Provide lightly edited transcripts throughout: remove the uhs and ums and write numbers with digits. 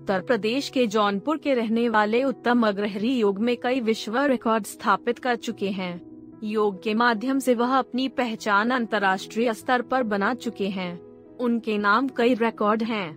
उत्तर प्रदेश के जौनपुर के रहने वाले उत्तम अग्रहरी योग में कई विश्व रिकॉर्ड स्थापित कर चुके हैं। योग के माध्यम से वह अपनी पहचान अंतर्राष्ट्रीय स्तर पर बना चुके हैं। उनके नाम कई रिकॉर्ड हैं।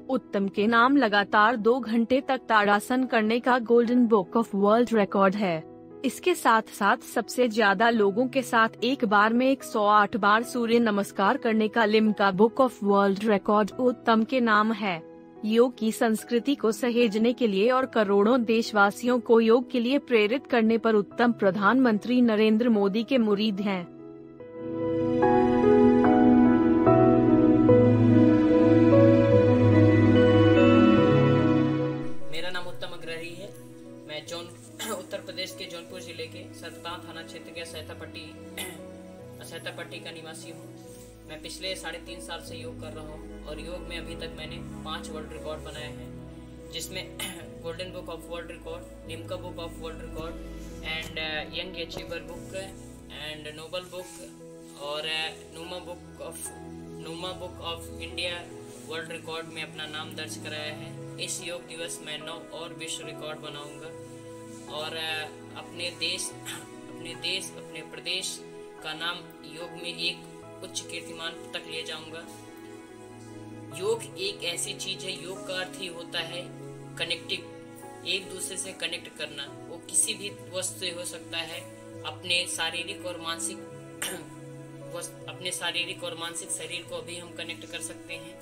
उत्तम के नाम लगातार 2 घंटे तक ताड़ासन करने का golden book of world record है। इसके साथ साथ सबसे ज्यादा लोगों के साथ एक बार में 108 बार सूर्य नमस्कार करने का Limca book of world record उत्तम के नाम है। योग की संस्कृति को सहेजने के लिए और करोड़ों देशवासियों को योग के लिए प्रेरित करने पर उत्तम प्रधानमंत्री नरेंद्र मोदी के मुरीद हैं। मेरा नाम उत्तम अग्रहरी है। मैं उत्तर प्रदेश के जौनपुर जिले के सरता थाना क्षेत्र के सैतापट्टी का निवासी हूँ। मैं पिछले 3.5 साल से योग कर रहा हूँ और योग में अभी तक मैंने 5 वर्ल्ड रिकॉर्ड बनाए हैं, जिसमें golden book of world record, Limca book of world record and young achiever book and noble book और नुमा book of India world record में अपना नाम दर्ज कराया है। इस योग दिवस में 9 और विश्व रिकॉर्ड बनाऊंगा और अपने प्रदेश का नाम योग में एक उच्च कीर्तिमान तक ले जाऊंगा। योग एक ऐसी चीज है, योग का अर्थ ही होता है कनेक्टिंग, एक दूसरे से कनेक्ट करना। वो किसी भी वस्तु से हो सकता है, अपने शारीरिक और मानसिक शरीर को भी हम कनेक्ट कर सकते हैं,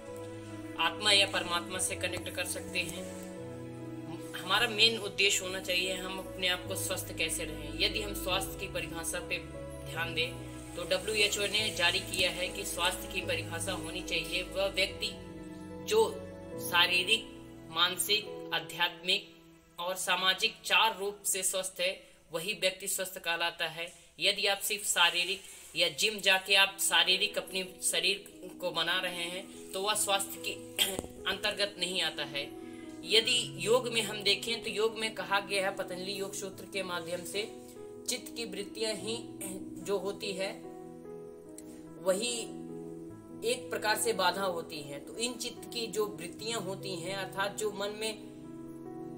आत्मा या परमात्मा से कनेक्ट कर सकते हैं। हमारा मेन उद्देश्य होना चाहिए हम अपने आप को स्वस्थ कैसे रहें। यदि हम स्वास्थ्य की परिभाषा पे ध्यान दें तो WHO ने जारी किया है कि स्वास्थ्य की परिभाषा होनी चाहिए वह व्यक्ति जो शारीरिक, मानसिक, आध्यात्मिक और सामाजिक 4 रूप से स्वस्थ है, वही व्यक्ति स्वस्थ कहलाता है। यदि आप सिर्फ शारीरिक या जिम जाके आप शारीरिक अपने शरीर को बना रहे हैं तो वह स्वास्थ्य के अंतर्गत नहीं आता है। यदि योग में हम देखें तो योग में कहा गया है पतंजलि योग सूत्र के माध्यम से चित्त की वृत्तियां ही जो होती है वही एक प्रकार से बाधा होती है। तो इन चित्त की जो वृत्तियां होती हैं, अर्थात जो मन में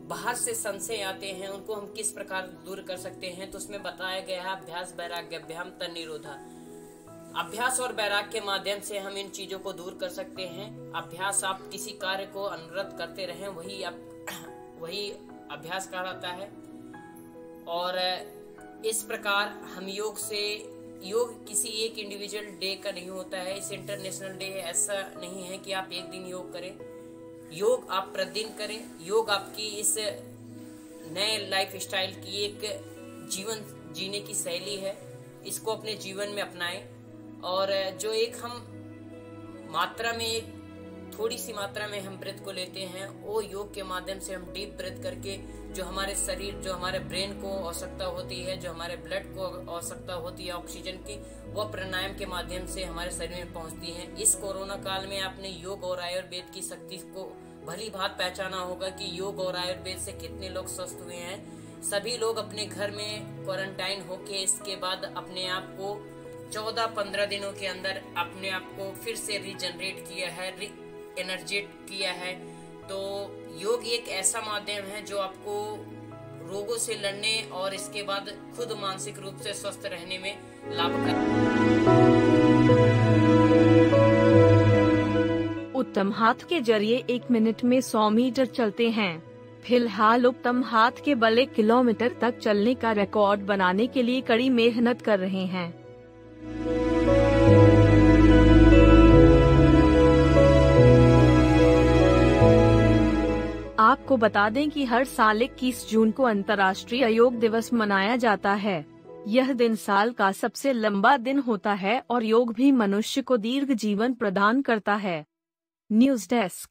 बाहर से संशय आते हैं, उनको हम किस प्रकार दूर कर सकते हैं, तो उसमें बताया गया है अभ्यास वैराग्याभ्याम तन्निरोधा। अभ्यास और वैराग्य के माध्यम से हम इन चीजों को दूर कर सकते हैं। अभ्यास, आप किसी कार्य को अनवरत करते रहें, वही अभ्यास कहलाता है। और इस प्रकार हम योग किसी एक इंडिविजुअल डे का नहीं होता है, इस इंटरनेशनल डे ऐसा नहीं है कि आप एक दिन योग करें। योग आप प्रतिदिन करें। योग आपकी इस नए लाइफ स्टाइल की एक जीवन जीने की शैली है, इसको अपने जीवन में अपनाएं। और जो एक हम मात्रा में, एक थोड़ी सी मात्रा में हम ब्रेथ को लेते हैं, वो योग के माध्यम से हम डीप ब्रेथ करके जो हमारे शरीर, जो हमारे ब्रेन को आवश्यकता होती है, जो हमारे ब्लड को आवश्यकता होती है ऑक्सीजन की, वह प्राणायाम के माध्यम से हमारे शरीर में पहुंचती है। इस कोरोना काल में आपने योग और आयुर्वेद की शक्ति को भली भांति पहचाना होगा कि योग और आयुर्वेद से कितने लोग स्वस्थ हुए हैं। सभी लोग अपने घर में क्वारंटाइन होके इसके बाद अपने आप को 14-15 दिनों के अंदर अपने आप को फिर से रीजनरेट किया है, एनर्जेट किया है। तो योग एक ऐसा माध्यम है जो आपको रोगों से लड़ने और इसके बाद खुद मानसिक रूप से स्वस्थ रहने में लाभकारी। उत्तम हाथ के जरिए 1 मिनट में 100 मीटर चलते हैं। फिलहाल उत्तम हाथ के बल 1 किलोमीटर तक चलने का रिकॉर्ड बनाने के लिए कड़ी मेहनत कर रहे हैं। आपको बता दें कि हर साल 21 जून को अंतर्राष्ट्रीय योग दिवस मनाया जाता है। यह दिन साल का सबसे लंबा दिन होता है और योग भी मनुष्य को दीर्घ जीवन प्रदान करता है। News desk.